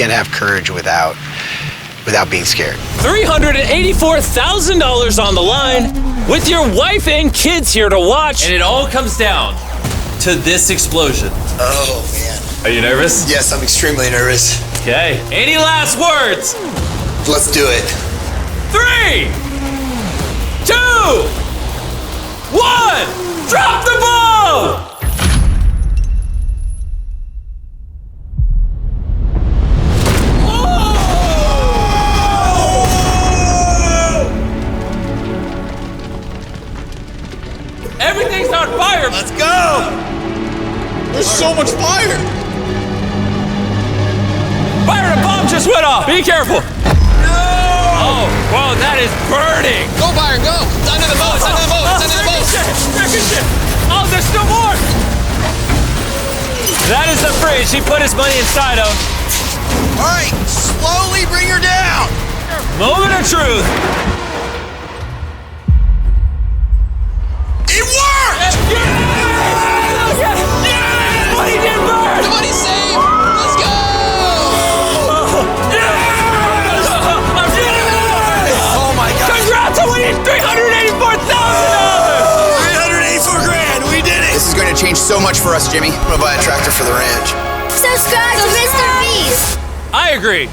can't have courage without being scared. $384,000 on the line with your wife and kids here to watch. And it all comes down to this explosion. Oh, man. Are you nervous? Yes, I'm extremely nervous. Okay. Any last words? Let's do it. 3, 2, 1, drop the bomb! Everything's on fire! Let's go! There's so much fire! Fire, a bomb just went off. Be careful. No! Oh, whoa, that is burning. Go, Byron, go! It's under the boat, it's under the boat, it's under the boat! Ricochet! Oh, there's still more! That is the fridge he put his money inside of. All right, slowly bring her down! Moment of truth. It worked! Yeah! Money did burn! The money's saved! Let's go! Oh my God! Congrats on winning $384,000! $384,000! We did it! This is going to change so much for us, Jimmy. I'm gonna buy a tractor for the ranch. Subscribe to Mr. Beast! I agree.